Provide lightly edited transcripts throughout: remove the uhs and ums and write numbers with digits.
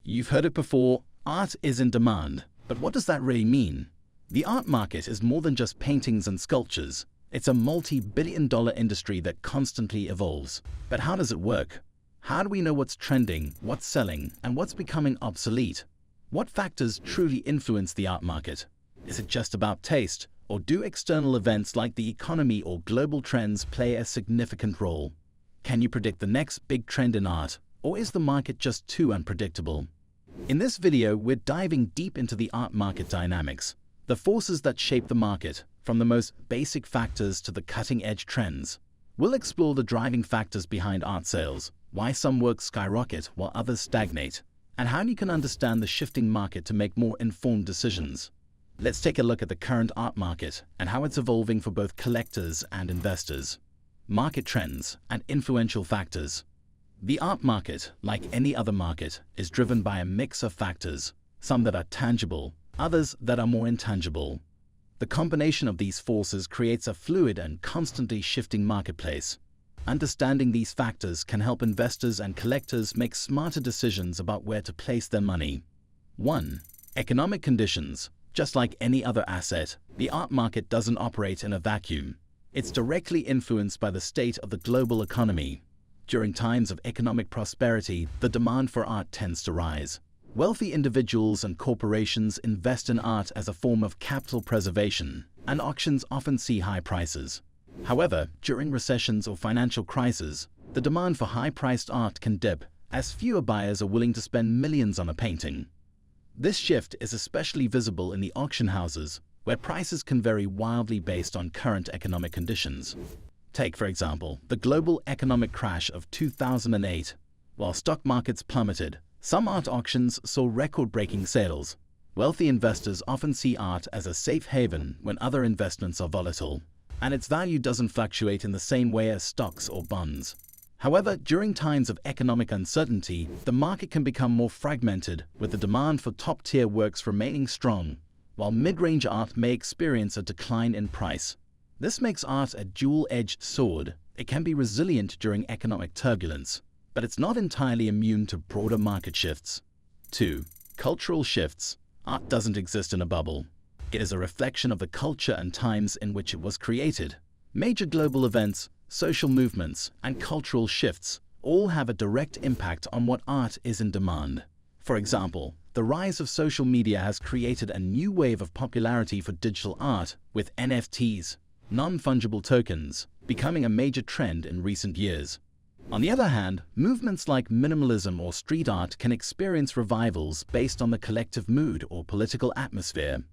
You've heard it before, art is in demand. But what does that really mean? The art market is more than just paintings and sculptures. It's a multi-billion-dollar industry that constantly evolves. But how does it work? How do we know what's trending, what's selling, and what's becoming obsolete? What factors truly influence the art market? Is it just about taste, or do external events like the economy or global trends play a significant role? Can you predict the next big trend in art, or is the market just too unpredictable? In this video, we're diving deep into the art market dynamics, the forces that shape the market, from the most basic factors to the cutting-edge trends. We'll explore the driving factors behind art sales, why some works skyrocket while others stagnate, and how you can understand the shifting market to make more informed decisions. Let's take a look at the current art market and how it's evolving for both collectors and investors. Market trends and influential factors. The art market, like any other market, is driven by a mix of factors, some that are tangible, others that are more intangible. The combination of these forces creates a fluid and constantly shifting marketplace. Understanding these factors can help investors and collectors make smarter decisions about where to place their money. 1. Economic conditions. Just like any other asset, the art market doesn't operate in a vacuum. It's directly influenced by the state of the global economy. During times of economic prosperity, the demand for art tends to rise. Wealthy individuals and corporations invest in art as a form of capital preservation, and auctions often see high prices. However, during recessions or financial crises, the demand for high-priced art can dip, as fewer buyers are willing to spend millions on a painting. This shift is especially visible in the auction houses, where prices can vary wildly based on current economic conditions. Take, for example, the global economic crash of 2008. While stock markets plummeted, some art auctions saw record-breaking sales. Wealthy investors often see art as a safe haven when other investments are volatile, and its value doesn't fluctuate in the same way as stocks or bonds. However, during times of economic uncertainty, the market can become more fragmented, with the demand for top-tier works remaining strong, while mid-range art may experience a decline in price. This makes art a dual-edged sword. It can be resilient during economic turbulence, but it's not entirely immune to broader market shifts. 2. Cultural shifts. Art doesn't exist in a bubble. It is a reflection of the culture and times in which it was created. Major global events, social movements, and cultural shifts all have a direct impact on what art is in demand. For example, the rise of social media has created a new wave of popularity for digital art, with NFTs, non-fungible tokens, becoming a major trend in recent years. On the other hand, movements like minimalism or street art can experience revivals based on the collective mood or political atmosphere.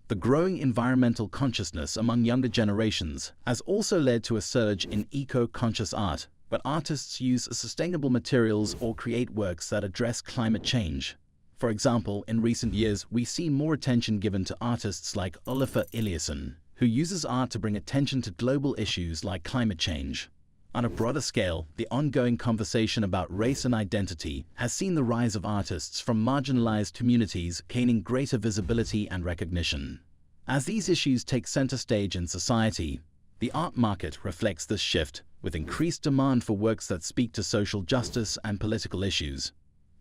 The growing environmental consciousness among younger generations has also led to a surge in eco-conscious art, where artists use sustainable materials or create works that address climate change. For example, in recent years, we see more attention given to artists like Ólafur Eliasson, who uses art to bring attention to global issues like climate change. On a broader scale, the ongoing conversation about race and identity has seen the rise of artists from marginalized communities gaining greater visibility and recognition. As these issues take center stage in society, the art market reflects this shift, with increased demand for works that speak to social justice and political issues.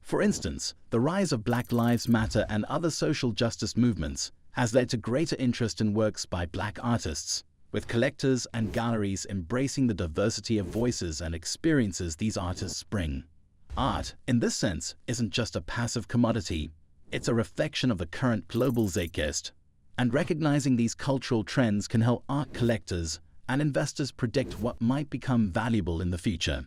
For instance, the rise of Black Lives Matter and other social justice movements has led to greater interest in works by Black artists, with collectors and galleries embracing the diversity of voices and experiences these artists bring. Art, in this sense, isn't just a passive commodity. It's a reflection of the current global zeitgeist. And recognizing these cultural trends can help art collectors and investors predict what might become valuable in the future.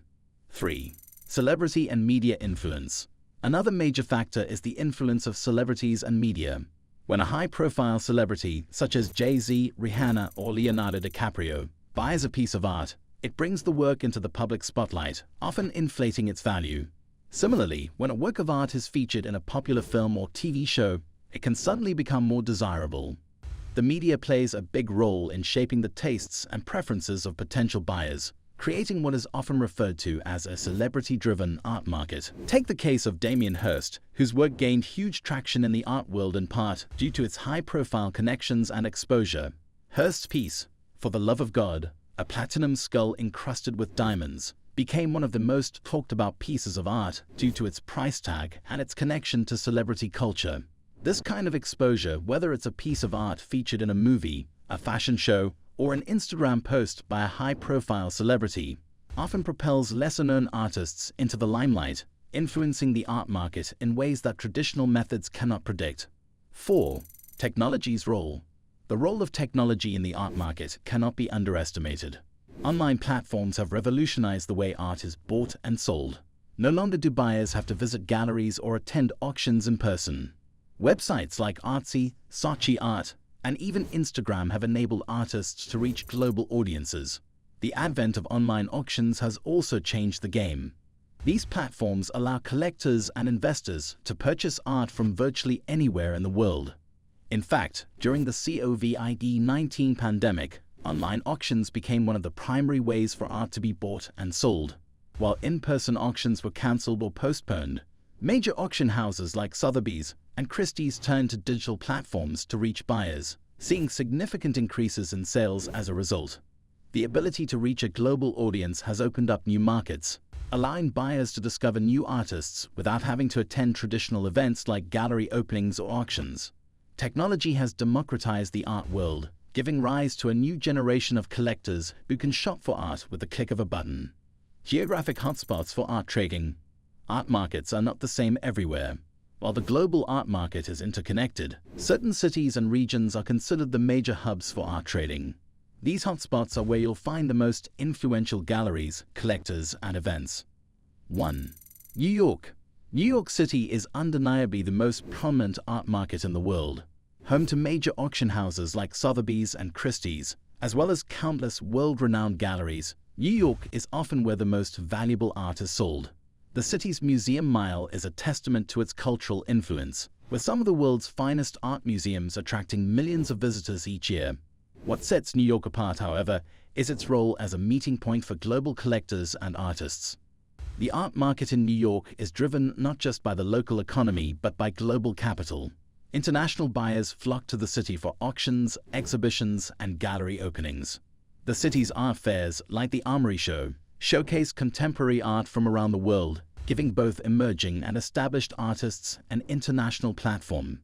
3. Celebrity and media influence. Another major factor is the influence of celebrities and media. When a high-profile celebrity, such as Jay-Z, Rihanna, or Leonardo DiCaprio, buys a piece of art, it brings the work into the public spotlight, often inflating its value. Similarly, when a work of art is featured in a popular film or TV show, it can suddenly become more desirable. The media plays a big role in shaping the tastes and preferences of potential buyers, creating what is often referred to as a celebrity-driven art market. Take the case of Damien Hirst, whose work gained huge traction in the art world in part due to its high-profile connections and exposure. Hirst's piece, For the Love of God, a platinum skull encrusted with diamonds, became one of the most talked about pieces of art due to its price tag and its connection to celebrity culture. This kind of exposure, whether it's a piece of art featured in a movie, a fashion show, or an Instagram post by a high-profile celebrity, often propels lesser-known artists into the limelight, influencing the art market in ways that traditional methods cannot predict. 4. Technology's role. The role of technology in the art market cannot be underestimated. Online platforms have revolutionized the way art is bought and sold. No longer do buyers have to visit galleries or attend auctions in person. Websites like Artsy, Saatchi Art, and even Instagram have enabled artists to reach global audiences. The advent of online auctions has also changed the game. These platforms allow collectors and investors to purchase art from virtually anywhere in the world. In fact, during the COVID-19 pandemic, online auctions became one of the primary ways for art to be bought and sold. While in-person auctions were cancelled or postponed, major auction houses like Sotheby's and Christie's turned to digital platforms to reach buyers, seeing significant increases in sales as a result. The ability to reach a global audience has opened up new markets, allowing buyers to discover new artists without having to attend traditional events like gallery openings or auctions. Technology has democratized the art world, giving rise to a new generation of collectors who can shop for art with the click of a button. Geographic hotspots for art trading. Art markets are not the same everywhere. While the global art market is interconnected, certain cities and regions are considered the major hubs for art trading. These hotspots are where you'll find the most influential galleries, collectors, and events. 1. New York. New York City is undeniably the most prominent art market in the world. Home to major auction houses like Sotheby's and Christie's, as well as countless world-renowned galleries, New York is often where the most valuable art is sold. The city's Museum Mile is a testament to its cultural influence, with some of the world's finest art museums attracting millions of visitors each year. What sets New York apart, however, is its role as a meeting point for global collectors and artists. The art market in New York is driven not just by the local economy, but by global capital. International buyers flock to the city for auctions, exhibitions, and gallery openings. The city's art fairs, like the Armory Show, showcase contemporary art from around the world, giving both emerging and established artists an international platform.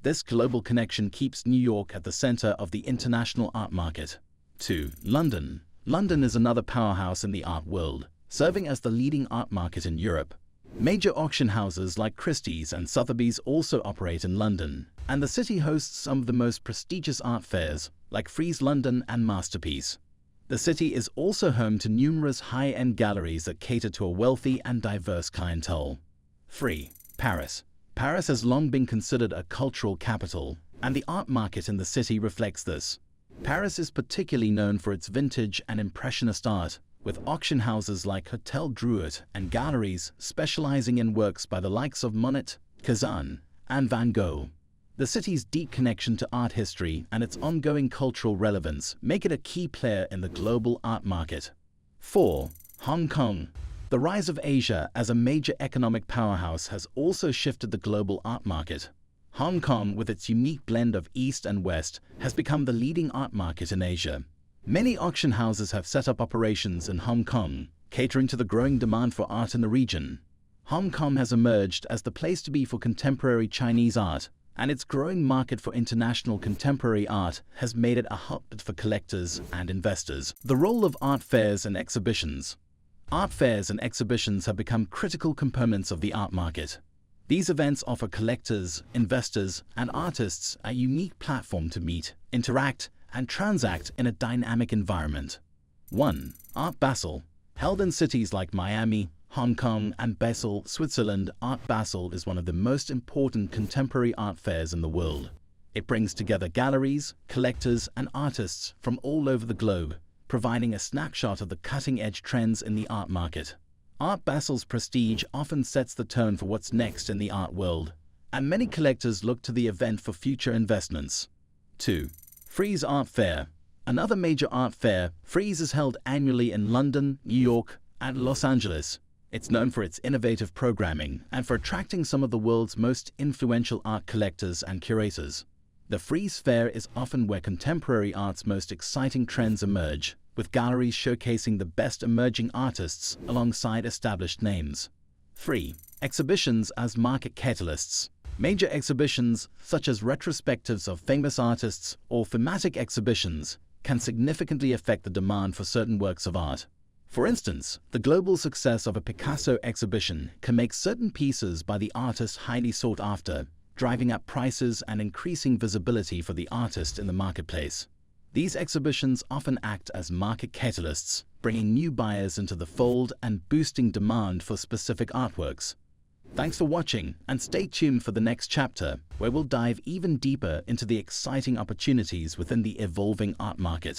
This global connection keeps New York at the center of the international art market. 2. London. London is another powerhouse in the art world, serving as the leading art market in Europe. Major auction houses like Christie's and Sotheby's also operate in London, and the city hosts some of the most prestigious art fairs, like Frieze London and Masterpiece. The city is also home to numerous high-end galleries that cater to a wealthy and diverse clientele. 3. Paris. Paris has long been considered a cultural capital, and the art market in the city reflects this. Paris is particularly known for its vintage and impressionist art, with auction houses like Hotel Drouot and galleries specializing in works by the likes of Monet, Cezanne, and Van Gogh. The city's deep connection to art history and its ongoing cultural relevance make it a key player in the global art market. 4. Hong Kong. The rise of Asia as a major economic powerhouse has also shifted the global art market. Hong Kong, with its unique blend of East and West, has become the leading art market in Asia. Many auction houses have set up operations in Hong Kong, catering to the growing demand for art in the region. Hong Kong has emerged as the place to be for contemporary Chinese art, and its growing market for international contemporary art has made it a hotbed for collectors and investors. The role of art fairs and exhibitions. Art fairs and exhibitions have become critical components of the art market. These events offer collectors, investors, and artists a unique platform to meet, interact, and transact in a dynamic environment. 1. Art Basel. Held in cities like Miami, Hong Kong, and Basel, Switzerland, Art Basel is one of the most important contemporary art fairs in the world. It brings together galleries, collectors, and artists from all over the globe, providing a snapshot of the cutting-edge trends in the art market. Art Basel's prestige often sets the tone for what's next in the art world, and many collectors look to the event for future investments. 2. Frieze Art Fair. Another major art fair, Frieze is held annually in London, New York, and Los Angeles. It's known for its innovative programming and for attracting some of the world's most influential art collectors and curators. The Frieze Fair is often where contemporary art's most exciting trends emerge, with galleries showcasing the best emerging artists alongside established names. 3. Exhibitions as market catalysts. Major exhibitions, such as retrospectives of famous artists or thematic exhibitions, can significantly affect the demand for certain works of art. For instance, the global success of a Picasso exhibition can make certain pieces by the artist highly sought after, driving up prices and increasing visibility for the artist in the marketplace. These exhibitions often act as market catalysts, bringing new buyers into the fold and boosting demand for specific artworks. Thanks for watching, and stay tuned for the next chapter, where we'll dive even deeper into the exciting opportunities within the evolving art market.